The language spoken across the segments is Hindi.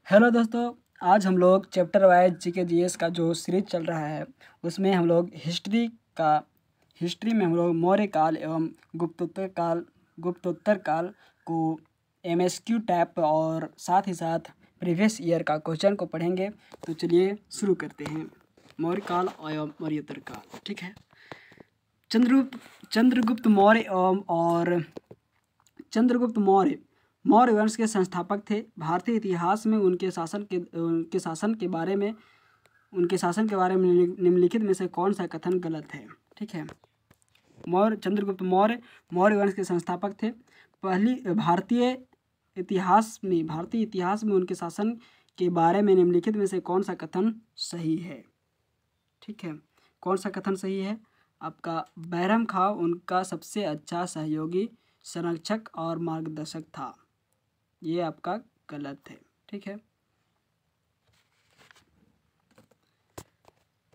हेलो दोस्तों, आज हम लोग चैप्टर वाइज जीके जीएस का जो सीरीज चल रहा है उसमें हम लोग हिस्ट्री में हम लोग मौर्य काल एवं गुप्तोत्तर काल को एमएसक्यू टाइप और साथ ही साथ प्रीवियस ईयर का क्वेश्चन को पढ़ेंगे। तो चलिए शुरू करते हैं। मौर्य काल एवं मौर्योत्तर काल। ठीक है। चंद्रगुप्त मौर्य और चंद्रगुप्त मौर्य मौर्य वंश के संस्थापक थे। भारतीय इतिहास में उनके शासन के बारे में निम्नलिखित में से कौन सा कथन गलत है? ठीक है। चंद्रगुप्त मौर्य मौर्य वंश के संस्थापक थे। भारतीय इतिहास में उनके शासन के बारे में निम्नलिखित में से कौन सा कथन सही है? ठीक है, कौन सा कथन सही है? आपका बैरम खां उनका सबसे अच्छा सहयोगी, संरक्षक और मार्गदर्शक था। ये आपका गलत है। ठीक है।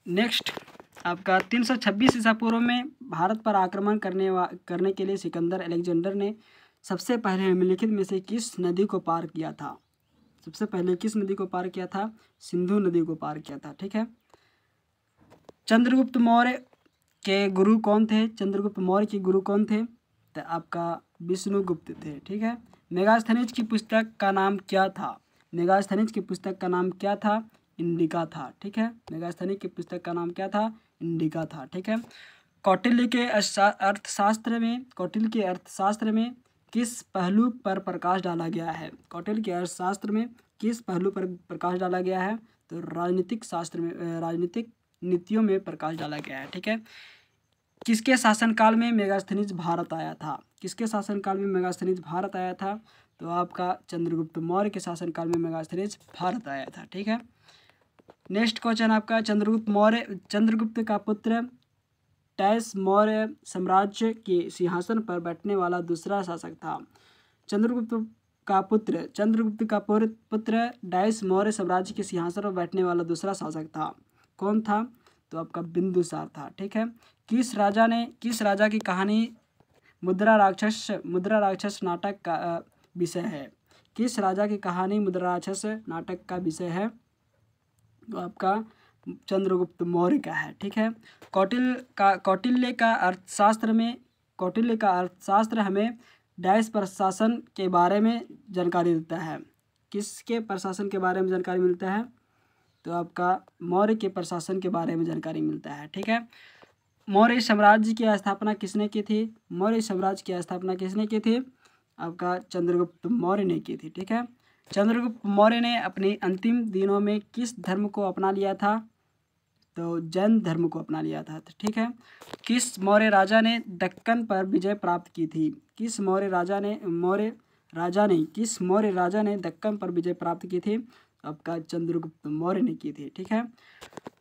नेक्स्ट, आपका 326 ईसा पूर्व में भारत पर आक्रमण करने के लिए सिकंदर अलेक्जेंडर ने सबसे पहले निम्नलिखित में से किस नदी को पार किया था? सबसे पहले किस नदी को पार किया था? सिंधु नदी को पार किया था। ठीक है। चंद्रगुप्त मौर्य के गुरु कौन थे? चंद्रगुप्त मौर्य के गुरु कौन थे? तो आपका विष्णुगुप्त थे। ठीक है। मेगास्थनीज की पुस्तक का नाम क्या था? मेगास्थनीज की पुस्तक का नाम क्या था? इंडिका था। ठीक है। मेगास्थनीज की पुस्तक का नाम क्या था? इंडिका था। ठीक है। कौटिल्य के अर्थशास्त्र में किस पहलू पर प्रकाश डाला गया है? कौटिल्य के अर्थशास्त्र में किस पहलू पर प्रकाश डाला गया है? तो राजनीतिक शास्त्र में, राजनीतिक नीतियों में प्रकाश डाला गया है। ठीक है। किसके शासनकाल में मेगास्थनीज भारत आया था? किसके शासनकाल में मेगास्थनीज भारत आया था? तो आपका चंद्रगुप्त मौर्य के शासनकाल में मेगास्थनीज भारत आया था। ठीक है। नेक्स्ट क्वेश्चन आपका, चंद्रगुप्त का पुत्र डैश मौर्य साम्राज्य के सिंहासन पर बैठने वाला दूसरा शासक था। चंद्रगुप्त का पुत्र डैश मौर्य साम्राज्य के सिंहासन पर बैठने वाला दूसरा शासक था। कौन था? तो आपका बिंदुसार था। ठीक है। किस राजा की कहानी मुद्रा राक्षस नाटक का विषय है? किस राजा की कहानी मुद्रा राक्षस नाटक का विषय है? तो आपका चंद्रगुप्त मौर्य का है। ठीक है। कौटिल्य का अर्थशास्त्र हमें डैश प्रशासन के बारे में जानकारी देता है। किसके प्रशासन के बारे में जानकारी मिलता है? तो आपका मौर्य के प्रशासन के बारे में जानकारी मिलता है। ठीक है। मौर्य साम्राज्य की स्थापना किसने की थी? मौर्य साम्राज्य की स्थापना किसने की थी? आपका चंद्रगुप्त मौर्य ने की थी। ठीक है। चंद्रगुप्त मौर्य ने अपने अंतिम दिनों में किस धर्म को अपना लिया था? तो जैन धर्म को अपना लिया था। ठीक है। किस मौर्य राजा ने दक्कन पर विजय प्राप्त की थी? किस मौर्य राजा ने दक्कन पर विजय प्राप्त की थी? आपका चंद्रगुप्त मौर्य ने की थी। ठीक है।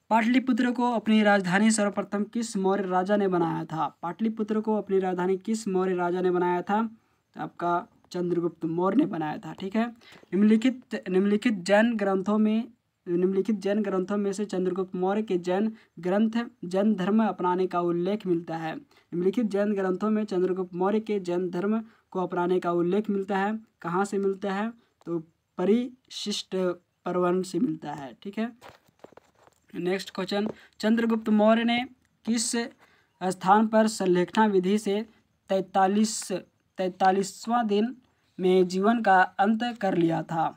पाटलिपुत्र को अपनी राजधानी सर्वप्रथम किस मौर्य राजा ने बनाया था? पाटलिपुत्र को अपनी राजधानी किस मौर्य राजा ने बनाया था? आपका चंद्रगुप्त मौर्य ने बनाया था। ठीक है। निम्नलिखित जैन ग्रंथों में से चंद्रगुप्त मौर्य के जैन धर्म अपनाने का उल्लेख मिलता है। निम्नलिखित जैन ग्रंथों में चंद्रगुप्त मौर्य के जैन धर्म को अपनाने का उल्लेख मिलता है। कहाँ से मिलता है? तो परिशिष्ट पर्वन से मिलता है। ठीक है। नेक्स्ट क्वेश्चन, चंद्रगुप्त मौर्य ने किस स्थान पर संलेखना विधि से 43वां दिन में जीवन का अंत कर लिया था?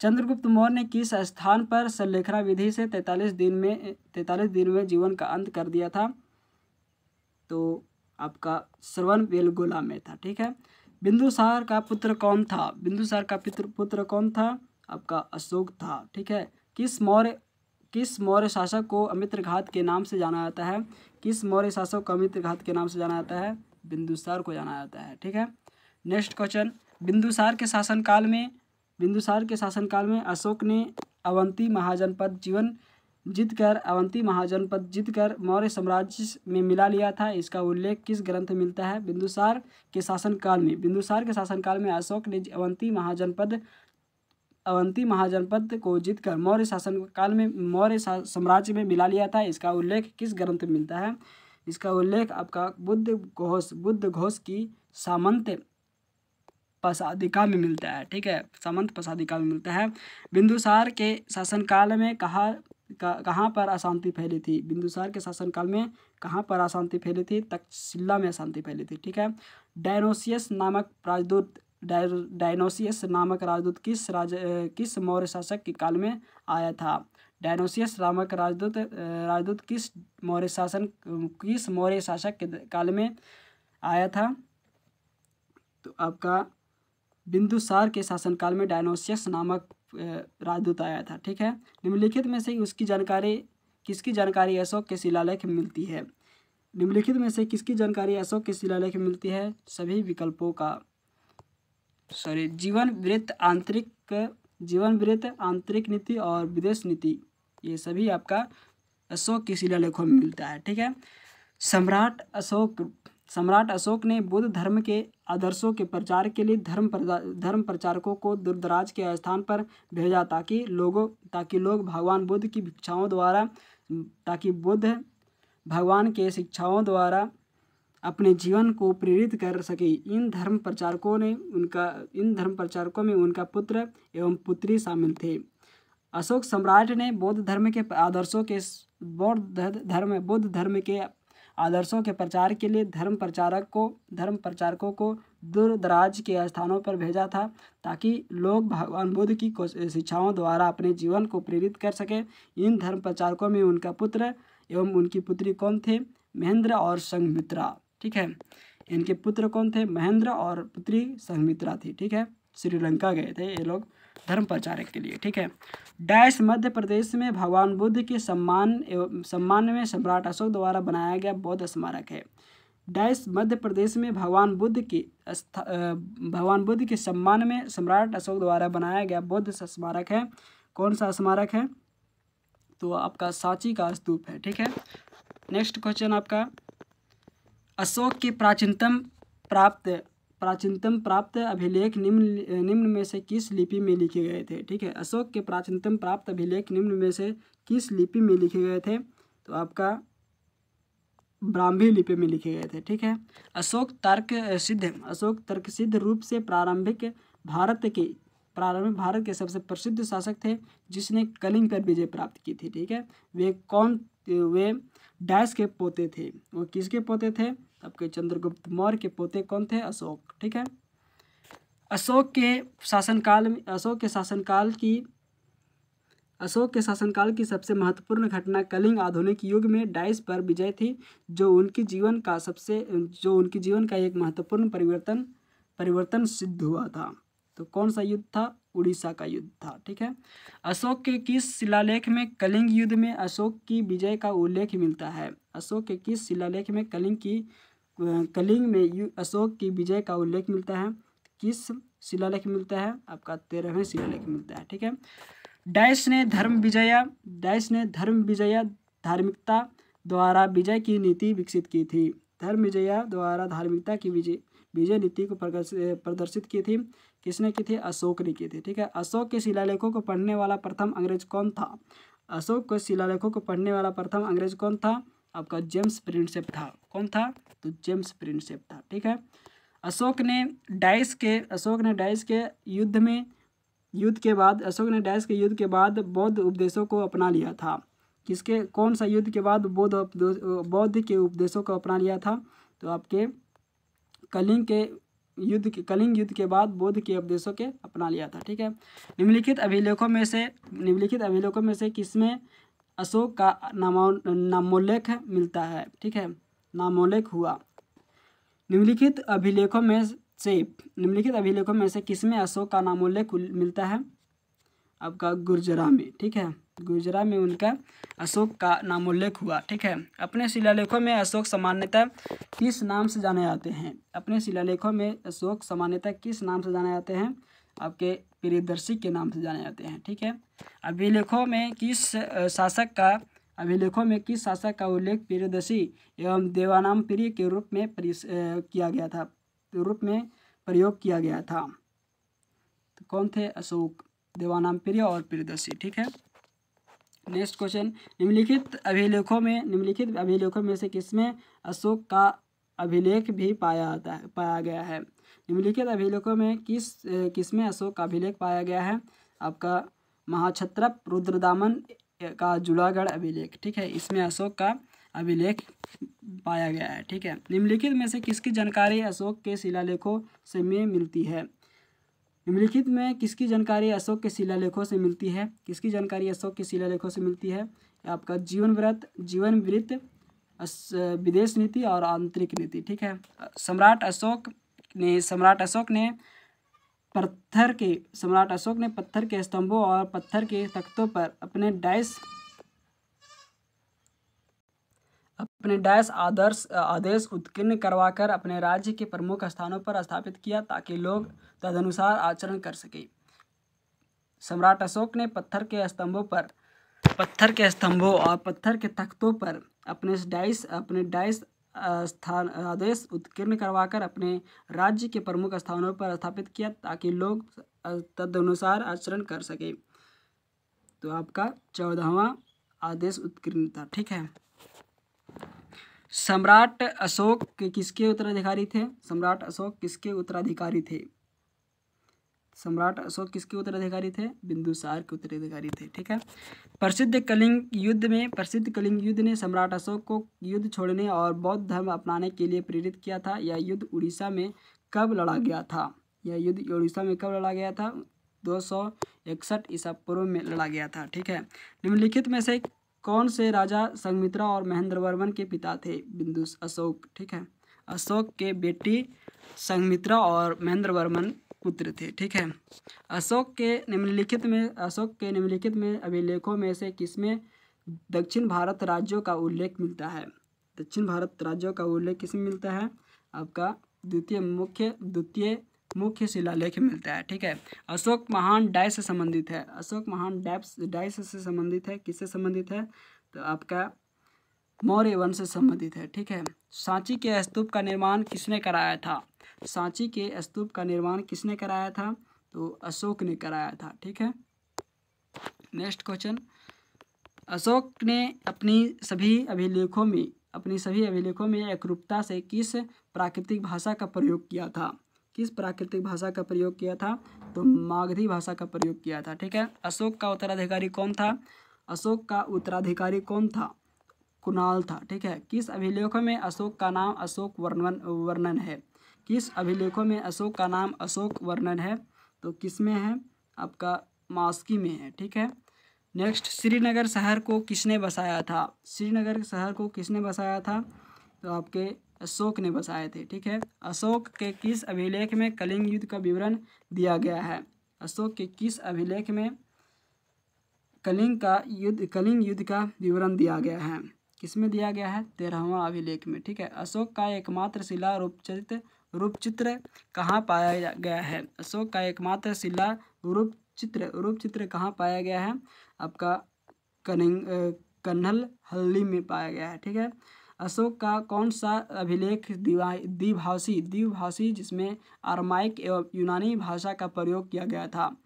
चंद्रगुप्त मौर्य ने किस स्थान पर संलेखना विधि से 43 दिन में जीवन का अंत कर दिया था? तो आपका श्रवणबेलगोला में था। ठीक है। बिंदुसार का पुत्र कौन था? बिंदुसार का पुत्र कौन था? आपका अशोक था। ठीक है। किस मौर्य शासक को अमित्रघात के नाम से जाना जाता है? किस मौर्य शासक को अमित्रघात के नाम से जाना जाता है? बिंदुसार को जाना जाता है। ठीक है। नेक्स्ट क्वेश्चन, बिंदुसार के शासनकाल में अशोक ने अवंती महाजनपद जीतकर मौर्य साम्राज्य में मिला लिया था। इसका उल्लेख किस ग्रंथ में मिलता है? बिंदुसार के शासनकाल में अशोक ने अवंती महाजनपद को जीतकर मौर्य साम्राज्य में मिला लिया था। इसका उल्लेख किस ग्रंथ में मिलता है? इसका उल्लेख आपका बुद्ध घोष की सामंत पसादिका में मिलता है। ठीक है, सामंत पसादिका में मिलता है। बिंदुसार के शासनकाल में कहाँ पर अशांति फैली थी? बिंदुसार के शासनकाल में कहाँ पर अशांति फैली थी? तक्षशिला में अशांति फैली थी। ठीक है। डायनोसियस नामक राजदूत किस मौर्य शासक के काल में आया था? डायनोसियस नामक राजदूत किस मौर्य शासक के काल में आया था? तो आपका बिंदुसार के शासनकाल में डायनोसियस नामक राजदूत आया था। ठीक है। निम्नलिखित में से किसकी जानकारी अशोक के शिलालेख में मिलती है? निम्नलिखित में से किसकी जानकारी अशोक के शिलालेख में मिलती है? सभी विकल्पों का जीवन वृत्त, आंतरिक नीति और विदेश नीति, ये सभी आपका अशोक के शिलालेखों में मिलता है। ठीक है। सम्राट अशोक ने बुद्ध धर्म के आदर्शों के प्रचार के लिए धर्म प्रचारकों को दूरदराज के स्थान पर भेजा ताकि लोग भगवान बुद्ध की भगवान के शिक्षाओं द्वारा अपने जीवन को प्रेरित कर सके। इन धर्म प्रचारकों में उनका पुत्र एवं पुत्री शामिल थे। अशोक सम्राट ने बुद्ध धर्म के आदर्शों के प्रचार के लिए धर्म प्रचारकों को दूर दराज के स्थानों पर भेजा था ताकि लोग भगवान बुद्ध की शिक्षाओं द्वारा अपने जीवन को प्रेरित कर सके। इन धर्म प्रचारकों में उनका पुत्र एवं उनकी पुत्री कौन थे? महेंद्र और संघमित्रा। ठीक है, इनके पुत्र कौन थे? महेंद्र और पुत्री संघमित्रा थी। ठीक है, श्रीलंका गए थे ये लोग धर्म प्रचारक के लिए। ठीक है। डैश मध्य प्रदेश में भगवान बुद्ध के सम्मान में सम्राट अशोक द्वारा बनाया गया बौद्ध स्मारक है। डैश मध्य प्रदेश में भगवान बुद्ध के सम्मान में सम्राट अशोक द्वारा बनाया गया बौद्ध स्मारक है। कौन सा स्मारक है? तो आपका सांची का स्तूप है। ठीक है। नेक्स्ट क्वेश्चन आपका, अशोक के प्राचीनतम प्राप्त अभिलेख निम्न में से किस लिपि में लिखे गए थे? ठीक है, अशोक के प्राचीनतम प्राप्त अभिलेख निम्न में से किस लिपि में लिखे गए थे? तो आपका ब्राह्मी लिपि में लिखे गए थे। ठीक है। अशोक तर्कसिद्ध रूप से प्रारंभिक भारत के सबसे प्रसिद्ध शासक थे जिसने कलिंग पर विजय प्राप्त की थी। ठीक है। वे डैश के पोते थे। वो किसके पोते थे? आपके चंद्रगुप्त मौर्य के पोते कौन थे? अशोक। ठीक है। अशोक के शासनकाल की सबसे महत्वपूर्ण घटना कलिंग आधुनिक युग में डाइस पर विजय थी, जो उनके जीवन का एक महत्वपूर्ण परिवर्तन सिद्ध हुआ था। तो कौन सा युद्ध था? उड़ीसा का युद्ध था। ठीक है। अशोक के किस शिलालेख में कलिंग युद्ध में अशोक की विजय का उल्लेख मिलता है? अशोक के किस शिलालेख में कलिंग में अशोक की विजय का उल्लेख मिलता है? किस शिलालेख मिलता है? आपका 13वें शिलालेख मिलता है। ठीक है। डैश ने धर्म विजया धार्मिकता द्वारा विजय की नीति विकसित की थी। धर्म विजया द्वारा धार्मिकता की विजय नीति को प्रदर्शित की थी। किसने की थी? अशोक ने की थी। ठीक है। अशोक के शिलालेखों को पढ़ने वाला प्रथम अंग्रेज कौन था? अशोक के शिलालेखों को पढ़ने वाला प्रथम अंग्रेज कौन था? आपका जेम्स प्रिंसेप था। कौन था? तो जेम्स प्रिंसेप था। ठीक है। अशोक ने डैश के युद्ध के बाद बौद्ध उपदेशों को अपना लिया था। कौन सा युद्ध के बाद बौद्ध के उपदेशों को अपना लिया था? तो आपके कलिंग युद्ध के बाद बौद्ध के उपदेशों के अपना लिया था। ठीक है। निम्नलिखित अभिलेखों में से किसमें अशोक का नामोल्लेख मिलता है? ठीक है, नामोल्लेख हुआ। निम्नलिखित अभिलेखों में से किसमें अशोक का नामोल्लेख मिलता है? आपका गुर्जरा में। ठीक है, गुर्जरा में उनका अशोक का नामोल्लेख हुआ। ठीक है। अपने शिलालेखों में अशोक सामान्यतः किस नाम से जाने जाते हैं? आपके प्रियदर्शी के नाम से जाने जाते हैं। ठीक है। अभिलेखों में किस शासक का उल्लेख प्रियदर्शी एवं देवानाम प्रिय के रूप में प्रयोग किया गया था? तो कौन थे? अशोक, देवानाम प्रिय और प्रियदर्शी। ठीक है। नेक्स्ट क्वेश्चन, निम्नलिखित अभिलेखों में से किसमें अशोक का अभिलेख भी पाया गया है? निम्नलिखित अभिलेखों में किसमें अशोक का अभिलेख पाया गया है? आपका महाक्षत्रप रुद्रदामन का जूनागढ़ अभिलेख, ठीक है, इसमें अशोक का अभिलेख पाया गया है, ठीक है। निम्नलिखित में से किसकी जानकारी अशोक के शिलालेखों से मिलती है? निम्नलिखित में किसकी जानकारी अशोक के शिलालेखों से मिलती है? किसकी जानकारी अशोक के शिलालेखों से मिलती है? आपका जीवन वृत्त, विदेश नीति और आंतरिक नीति, ठीक है। सम्राट अशोक ने पत्थर के स्तंभों और पत्थर के तख्तों पर अपने आदेश उत्कीर्ण करवाकर अपने राज्य के प्रमुख स्थानों पर स्थापित किया ताकि लोग तदनुसार आचरण कर सके। सम्राट अशोक ने पत्थर के स्तंभों और पत्थर के तख्तों पर अपने आदेश उत्कीर्ण करवाकर अपने राज्य के प्रमुख स्थानों पर स्थापित किया ताकि लोग तदनुसार आचरण कर सके। तो आपका 14वां आदेश उत्कीर्ण था, ठीक है। सम्राट अशोक किसके उत्तराधिकारी थे? सम्राट अशोक किसके उत्तराधिकारी थे? बिंदुसार के उत्तराधिकारी थे, ठीक है। प्रसिद्ध कलिंग युद्ध ने सम्राट अशोक को युद्ध छोड़ने और बौद्ध धर्म अपनाने के लिए प्रेरित किया था। यह युद्ध उड़ीसा में कब लड़ा गया था? 261 ईसा पूर्व में लड़ा गया था, ठीक है। निम्नलिखित में से कौन से राजा संघमित्रा और महेंद्रवर्मन के पिता थे? अशोक, ठीक है। अशोक के बेटी संघमित्रा और महेंद्रवर्मन पुत्र थे, ठीक है। अशोक के निम्नलिखित में अभिलेखों में से किसमें दक्षिण भारत राज्यों का उल्लेख मिलता है? दक्षिण भारत राज्यों का उल्लेख किसमें मिलता है? आपका द्वितीय मुख्य शिलालेख मिलता है, ठीक है। अशोक महान डाय से संबंधित है। किससे संबंधित है? तो आपका मौर्य वंश से संबंधित है, ठीक है। सांची के स्तूप का निर्माण किसने कराया था? तो अशोक ने कराया था, ठीक है। नेक्स्ट क्वेश्चन, अशोक ने अपनी सभी अभिलेखों में एकरूपता से किस प्राकृतिक भाषा का प्रयोग किया था? तो मागधी भाषा का प्रयोग किया था, ठीक है। अशोक का उत्तराधिकारी कौन था? कुणाल था, ठीक है। किस अभिलेखों में अशोक का नाम अशोक वर्णन है? तो किसमें है? आपका मास्की में है, ठीक है। नेक्स्ट, श्रीनगर शहर को किसने बसाया था? तो आपके अशोक ने बसाए थे, ठीक है। अशोक के किस अभिलेख में कलिंग युद्ध का विवरण दिया गया है? अशोक के किस अभिलेख में कलिंग युद्ध का विवरण दिया गया है? किसमें दिया गया है? 13वां अभिलेख में, ठीक है। अशोक का एकमात्र शिला रूपचित्र कहाँ पाया गया है? अशोक का एकमात्र शिला रूपचित्र कहाँ पाया गया है? आपका कन्नल हल्ली में पाया गया है, ठीक है। अशोक का कौन सा अभिलेख द्विभाषी जिसमें अरमाइक एवं यूनानी भाषा का प्रयोग किया गया था?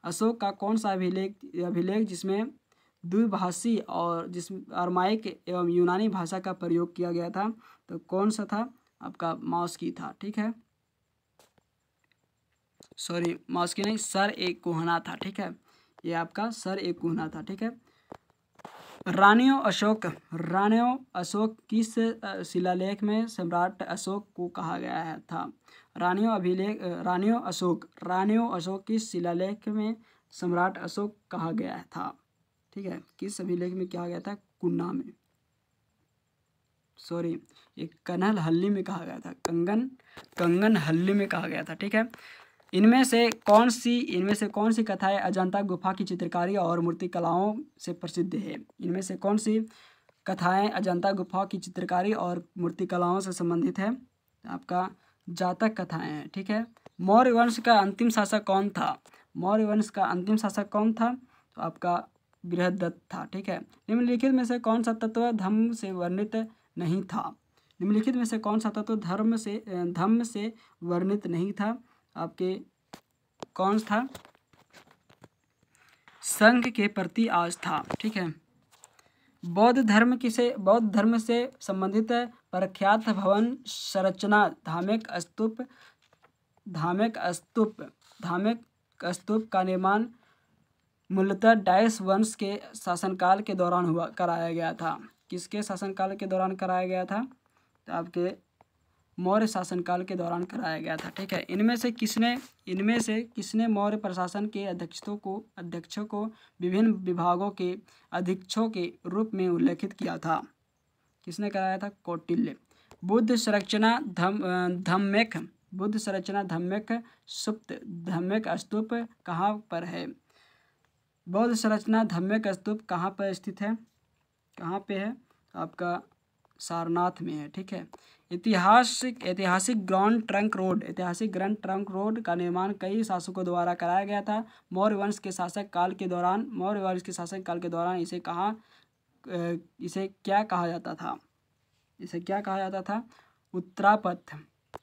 अशोक का कौन सा अभिलेख जिसमें द्विभाषी और जिसमें अरमाइक एवं यूनानी भाषा का प्रयोग किया गया था? तो कौन सा था? आपका मास्की था, ठीक है। सॉरी, मास्की नहीं, सर एक कोहना था, ठीक है। ये आपका सर एक कोहना था, ठीक है। रानियों अशोक किस शिलालेख में सम्राट अशोक को कहा गया था? रानियों अशोक किस शिलालेख में सम्राट अशोक कहा गया था? ठीक है, किस अभिलेख में कहा गया था? कुन्ना में, सॉरी, एक कन्नल हल्ली में कहा गया था, कंगन हल्ली में कहा गया था, ठीक है। इनमें से कौन सी कथाएं अजंता गुफा की चित्रकारी और मूर्तिकलाओं से प्रसिद्ध है? इनमें से कौन सी कथाएं अजंता गुफा की चित्रकारी और मूर्तिकलाओं से संबंधित है? आपका जातक कथाएं हैं, ठीक है। मौर्य वंश का अंतिम शासक कौन था? तो आपका बृहदत्त था, ठीक है। निम्नलिखित में से कौन सा तत्व धम्म से वर्णित नहीं था? धम्म से वर्णित नहीं था? आपके कौन था? संघ के प्रति आस्था, ठीक है। बौद्ध धर्म से संबंधित प्रख्यात भवन संरचना, धार्मिक स्तूप, धार्मिक स्तूप का निर्माण मूलतः डायस वंश के शासनकाल के दौरान कराया गया था। किसके शासनकाल के दौरान कराया गया था? तो आपके मौर्य शासनकाल के दौरान कराया गया था। ठीक है, इनमें से किसने मौर्य प्रशासन के अध्यक्षों को विभिन्न विभागों के अधीक्षकों के रूप में उल्लेखित किया था? किसने कराया था? कौटिल्य। बुद्ध संरचना धम्मिक सुप्त धम्मिक स्तूप कहाँ पर है? बौद्ध संरचना धम्मिक स्तूप कहाँ पर स्थित है? कहाँ पे है? आपका सारनाथ में है। ठीक है, ऐतिहासिक ग्रैंड ट्रंक रोड का निर्माण कई शासकों द्वारा कराया गया था। मौर्य वंश के शासक काल के दौरान इसे क्या कहा जाता था?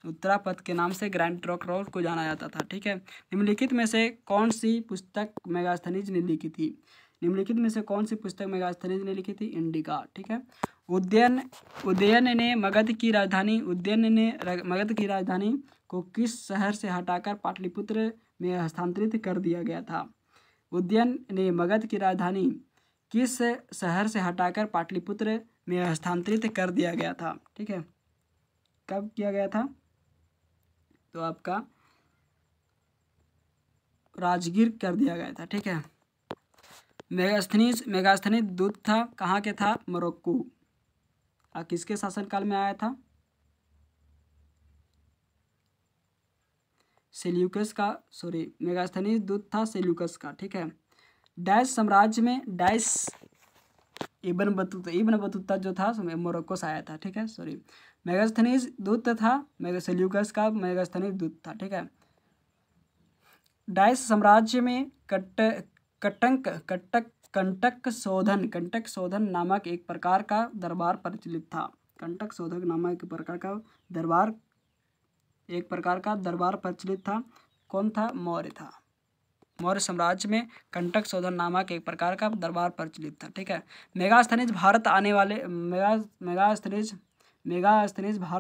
उत्तरापथ के नाम से ग्रैंड ट्रंक रोड को जाना जाता था। ठीक है, निम्नलिखित में से कौन सी पुस्तक मेगास्थनीज ने लिखी थी? इंडिका। ठीक है, उदयन ने मगध की राजधानी को किस शहर से हटाकर पाटलिपुत्र में हस्तांतरित कर दिया गया था? उदयन ने मगध की राजधानी किस शहर से हटाकर पाटलिपुत्र में हस्तांतरित कर दिया गया था? ठीक है, कब किया गया था? तो आपका राजगीर कर दिया गया था। ठीक है, मेगास्थनीज दूत था, कहाँ के था? मोरक्को। किसके शासनकाल में आया था? सेल्यूकस का, मेगास्थनीज दूत था सेल्यूकस का। ठीक है, डायस साम्राज्य में इब्न बतूता जो था मोरक्को से आया था। ठीक है, मेगास्थनीज दूत था सेल्यूकस का मेगास्थनीज दूत था। ठीक है, डायस साम्राज्य में कंटक शोधन नामक एक प्रकार का दरबार प्रचलित था। कौन था? मौर्य था। मौर्य साम्राज्य में कंटक शोधन नामक एक प्रकार का दरबार प्रचलित था। ठीक है, मेगास्थनीज भारत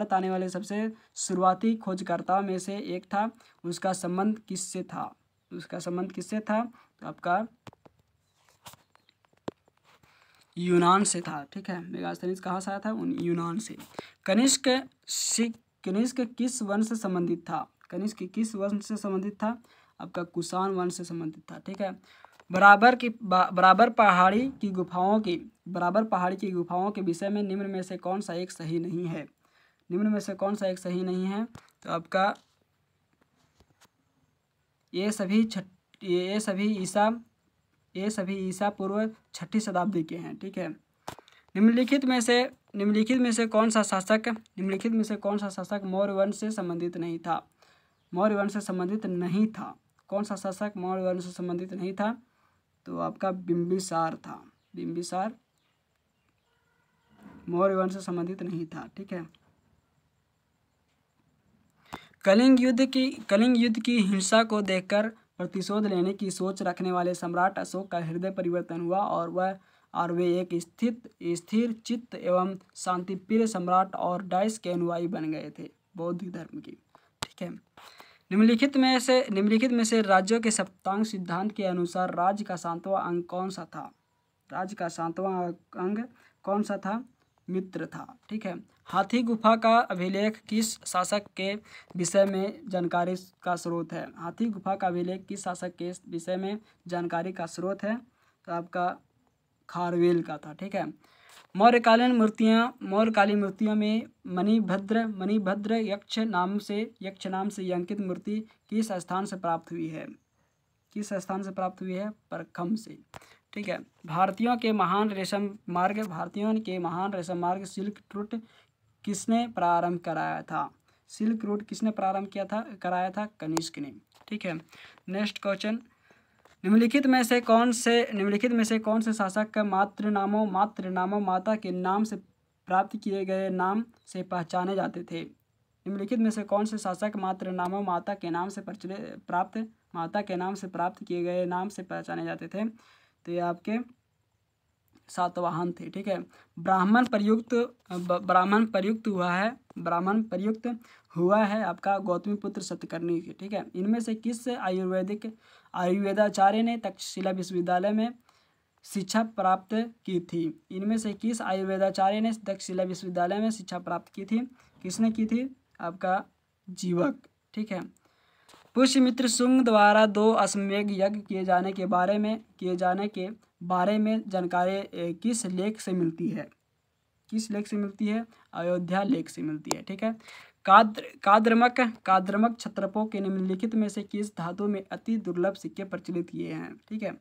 आने वाले सबसे शुरुआती खोजकर्ताओं में से एक था। उसका संबंध किससे था? तो आपका यूनान से था। ठीक है, मेगास्थनीज कहाँ से आया था? यूनान से। कनिष्क किस वंश से संबंधित था? आपका कुषाण वंश से संबंधित था। ठीक है, बराबर पहाड़ी की गुफाओं के विषय में निम्न में से कौन सा एक सही नहीं है? तो आपका ये सभी ईसा पूर्व 6ठी शताब्दी के हैं। ठीक है, निम्नलिखित में से कौन सा शासक मौर्य वंश से संबंधित नहीं था? कौन सा शासक मौर्य वंश से संबंधित नहीं था? तो आपका बिंबिसार था। बिंबिसार मौर्य वंश से संबंधित नहीं था। ठीक है, कलिंग युद्ध की हिंसा को देखकर प्रतिशोध लेने की सोच रखने वाले सम्राट अशोक का हृदय परिवर्तन हुआ और वे एक स्थिर चित्त एवं शांतिप्रिय सम्राट और डायस के अनुयायी बन गए थे, बौद्ध धर्म की। ठीक है, निम्नलिखित में से राज्यों के सप्तांग सिद्धांत के अनुसार राज्य का 7वां अंग कौन सा था? मित्र था। ठीक है, हाथी गुफा का अभिलेख किस शासक के विषय में जानकारी का स्रोत है? तो आपका खारवेल का था। ठीक है, मौर्यकालीन मूर्तियों में मणिभद्र यक्ष नाम से अंकित मूर्ति किस स्थान से प्राप्त हुई है? परखम से। ठीक है, भारतीयों के महान रेशम मार्ग सिल्क रूट किसने प्रारंभ कराया था? कनिष्क ने। ठीक है, नेक्स्ट क्वेश्चन, निम्नलिखित में से कौन से शासक का मातृ नामों माता के नाम से प्राप्त किए गए नाम से पहचाने जाते थे? निम्नलिखित में से कौन से शासक मातृ नामों माता के नाम से प्राप्त किए गए नाम से पहचाने जाते थे? तो ये आपके सातवाहन थे। ठीक है, ब्राह्मण प्रयुक्त हुआ है आपका गौतमीपुत्र सतकर्णी के। ठीक है, इनमें से किस आयुर्वेदाचार्य ने तक्षशिला विश्वविद्यालय में शिक्षा प्राप्त की थी? इनमें से किस आयुर्वेदाचार्य ने तक्षशिला विश्वविद्यालय में शिक्षा प्राप्त की थी? किसने की थी? आपका जीवक। ठीक है, पुष्यमित्र शुंग द्वारा 2 अश्वमेध यज्ञ किए जाने के बारे में जानकारी किस लेख से मिलती है? किस लेख से मिलती है? अयोध्या लेख से मिलती है। ठीक है, काद्रमक क्षत्रपों के निम्नलिखित में से किस धातु में अति दुर्लभ सिक्के प्रचलित किए हैं? ठीक है,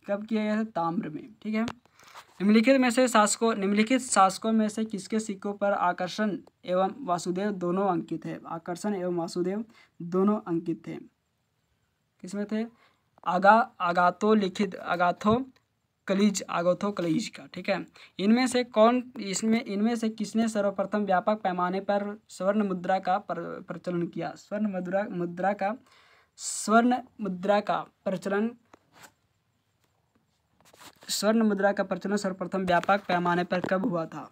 कब किया गया था? ताम्र में। ठीक है, निम्नलिखित शासकों में से किसके सिक्कों पर आकर्षण एवं वासुदेव दोनों अंकित है? आकर्षण एवं वासुदेव दोनों अंकित थे। किसमें थे? आगाथो कलीज का। ठीक है, इनमें से किसने सर्वप्रथम व्यापक पैमाने पर स्वर्ण मुद्रा का प्रचलन किया? स्वर्ण मुद्रा का प्रचलन सर्वप्रथम व्यापक पैमाने पर कब हुआ था?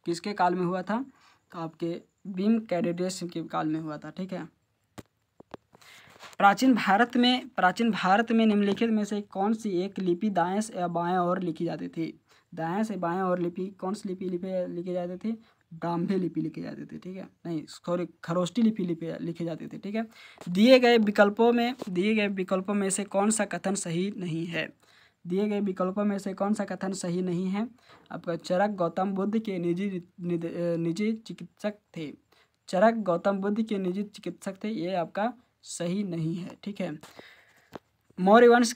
किसके काल में हुआ था? तो आपके भीम कैडेडेस के काल में हुआ था। ठीक है, प्राचीन भारत में निम्नलिखित में से कौन सी एक लिपि दाएं से बाएं ओर लिखी जाती थी? दाएं से बाएं ओर लिपि कौन सी लिपि लिखी जाती थी? ब्राह्मी लिपि लिखी जाती थी। ठीक है, नहीं सॉरी, खरोष्टी लिपि लिखी जाती थी। ठीक है, दिए गए विकल्पों में से कौन सा कथन सही नहीं है? दिए गए विकल्पों में से कौन सा कथन सही नहीं है? आपका चरक गौतम बुद्ध के निजी चिकित्सक थे। चरक गौतम बुद्ध के निजी चिकित्सक थे, ये आपका सही नहीं है। ठीक है, मौर्य वंश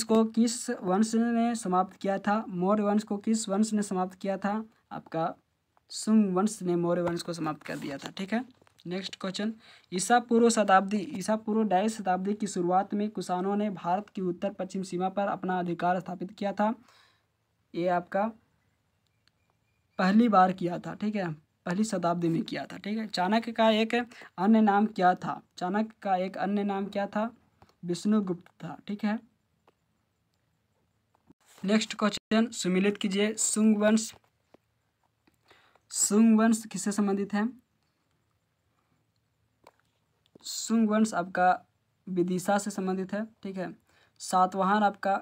को किस वंश ने समाप्त किया था? मौर्य वंश को किस वंश ने समाप्त किया था? आपका शुंग वंश ने मौर्य वंश को समाप्त कर दिया था। ठीक है, नेक्स्ट क्वेश्चन, ईसा पूर्व 2 शताब्दी की शुरुआत में कुषाणों ने भारत की उत्तर पश्चिम सीमा पर अपना अधिकार स्थापित किया था। ये आपका पहली बार किया था। ठीक है, पहली शताब्दी में किया था। ठीक है, चाणक्य का एक अन्य नाम क्या था? विष्णुगुप्त था। ठीक है, नेक्स्ट क्वेश्चन, सुमिलित कीजिए। शुंग वंश किससे संबंधित है? शुंग वंश आपका विदिशा से संबंधित है। ठीक है, सातवाहन आपका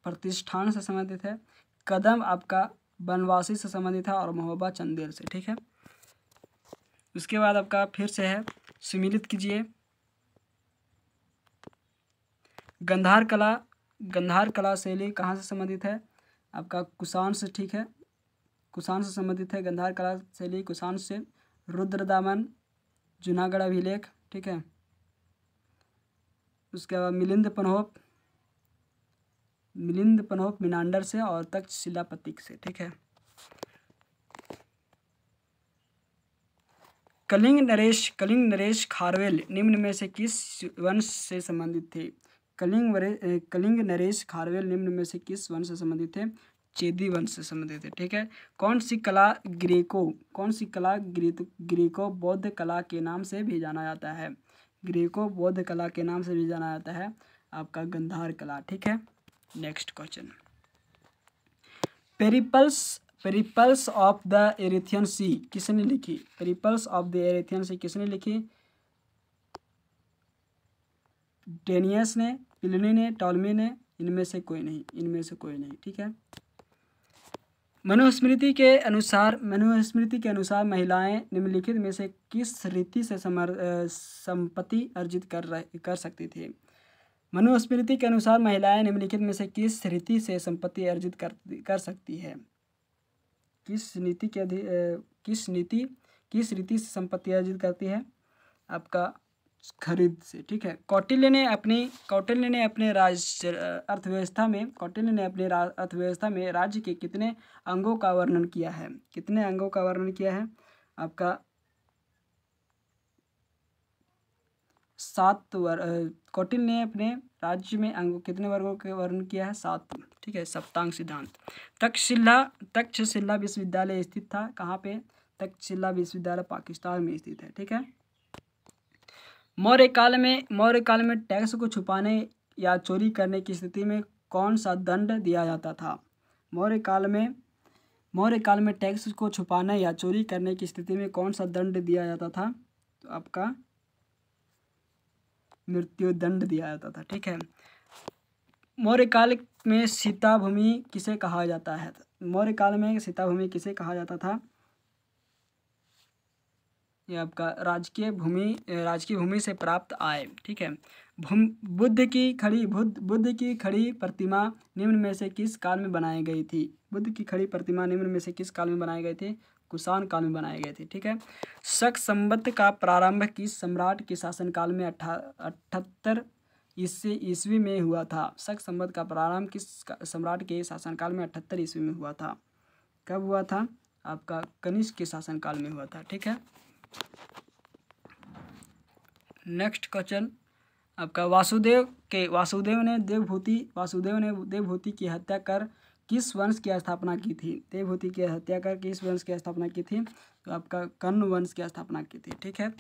प्रतिष्ठान से संबंधित है। कदम आपका बनवासी से संबंधित है और महोबा चंदेल से। ठीक है, उसके बाद आपका फिर से है, सुमिलित कीजिए। गंधार कला शैली कहाँ से संबंधित है? आपका कुषाण से। ठीक है, कुषाण से संबंधित है गंधार कला शैली, कुषाण से। रुद्रदामन, जूनागढ़ अभिलेख। ठीक है, उसके बाद मिलिंद पनहोप मिनांडर से और तक्षशिला प्रतीक से। ठीक है, कलिंग नरेश खारवेल निम्न में से किस वंश से संबंधित थे? कलिंग नरेश खारवेल निम्न में से किस वंश से संबंधित थे? चेदी वंश से संबंधित है। ठीक है, कौन सी कला ग्रीको बौद्ध कला के नाम से भी जाना जाता है? ग्रीको बौद्ध कला के नाम से भी जाना जाता है आपका गंधार कला। ठीक है, next question, Periplus of the Erythraean Sea किसने लिखी? Periplus of the Erythraean Sea किसने लिखी? डेनियस ने, प्लिनी ने, टॉलमी ने, इनमें से कोई नहीं। ठीक है, मनुस्मृति के अनुसार महिलाएं निम्नलिखित में से किस रीति से संपत्ति अर्जित कर सकती थी? मनुस्मृति के अनुसार महिलाएं निम्नलिखित में से किस रीति से संपत्ति अर्जित कर सकती है? किस रीति से संपत्ति अर्जित करती है? आपका खरीद से। ठीक है, कौटिल्य ने अपने अर्थव्यवस्था में राज्य के कितने अंगों का वर्णन किया है? कितने अंगों का वर्णन किया है? आपका 7 कौटिल्य ने अपने राज्य में अंगों कितने वर्गों का वर्णन किया है? 7। ठीक है, सप्तांग सिद्धांत। तक्षशिला विश्वविद्यालय स्थित था कहाँ पे? तक्षशिला विश्वविद्यालय पाकिस्तान में स्थित है। ठीक है, मौर्य काल में टैक्स को छुपाने या चोरी करने की स्थिति में कौन सा दंड दिया जाता था? मौर्य काल में टैक्स को छुपाने या चोरी करने की स्थिति में कौन सा दंड दिया जाता था? तो आपका मृत्यु दंड दिया जाता था। ठीक है। मौर्य काल में सीता भूमि किसे कहा जाता है? मौर्य काल में सीता भूमि किसे कहा जाता था? ये आपका राजकीय भूमि से प्राप्त आय। ठीक है। बुद्ध की खड़ी प्रतिमा निम्न में से किस काल में बनाई गई थी? बुद्ध की खड़ी प्रतिमा निम्न में से किस काल में बनाई गई थी? कुषाण काल में बनाई गई थी। ठीक है। शक संवत का प्रारंभ किस सम्राट के शासनकाल में 78 ईस्वी में हुआ था? शक संवत का प्रारंभ किस सम्राट के शासनकाल में 78 ईस्वी में हुआ था? कब हुआ था? आपका कनिष्क के शासनकाल में हुआ था। ठीक है। नेक्स्ट क्वेश्चन आपका वासुदेव ने देवभूति की हत्या कर किस वंश की स्थापना की थी? देवभूति की हत्या कर किस वंश की स्थापना की थी? तो आपका कर्ण वंश की स्थापना की थी। ठीक है।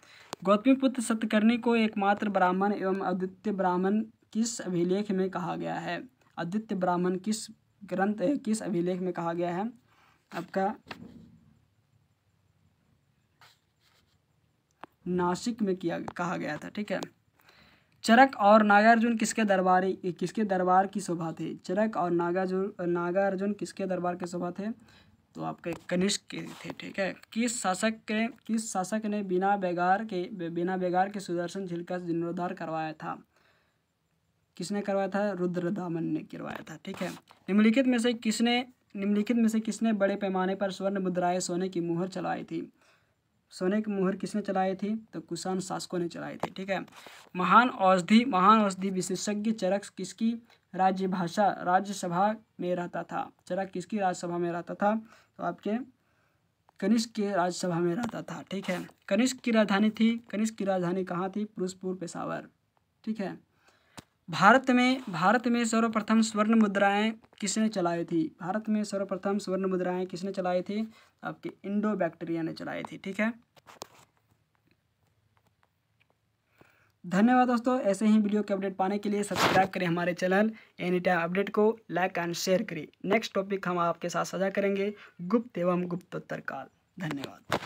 गौतमीपुत्र सतकर्णी को एकमात्र ब्राह्मण एवं अद्वितीय ब्राह्मण किस अभिलेख में कहा गया है? अद्वितीय ब्राह्मण किस अभिलेख में कहा गया है? आपका नासिक में कहा गया था। ठीक है। चरक और नागार्जुन किसके दरबार की शोभा थे? चरक और नागार्जुन किसके दरबार के शोभा थे? तो आपके कनिष्क के थे। ठीक है। किस शासक ने बिना बेगार के सुदर्शन झील का जीर्णोद्धार करवाया था? किसने करवाया था? रुद्रदामन ने करवाया था। ठीक है। निम्नलिखित में से किसने बड़े पैमाने पर स्वर्ण मुद्राएं सोने की मुहर चलाई थी? सोने की मुहर किसने चलाई थी? तो कुषाण शासकों ने चलाई थी। ठीक है। महान औषधि विशेषज्ञ चरक किसकी राज्यसभा में रहता था? चरक किसकी राज्यसभा में रहता था? तो आपके कनिष्क की राज्यसभा में रहता था। ठीक है। कनिष्क की राजधानी कहाँ थी? फिरोजपुर, पेशावर। ठीक है। भारत में सर्वप्रथम स्वर्ण मुद्राएं किसने चलाई थी? भारत में सर्वप्रथम स्वर्ण मुद्राएं किसने चलाई थी? आपके इंडो बैक्टीरिया ने चलाई थी। ठीक है। धन्यवाद दोस्तों। ऐसे ही वीडियो के अपडेट पाने के लिए सब्सक्राइब करें हमारे चैनल एनी टाइम अपडेट को, लाइक एंड शेयर करें। नेक्स्ट टॉपिक हम आपके साथ साझा करेंगे गुप्त एवं गुप्तोत्तर काल। धन्यवाद।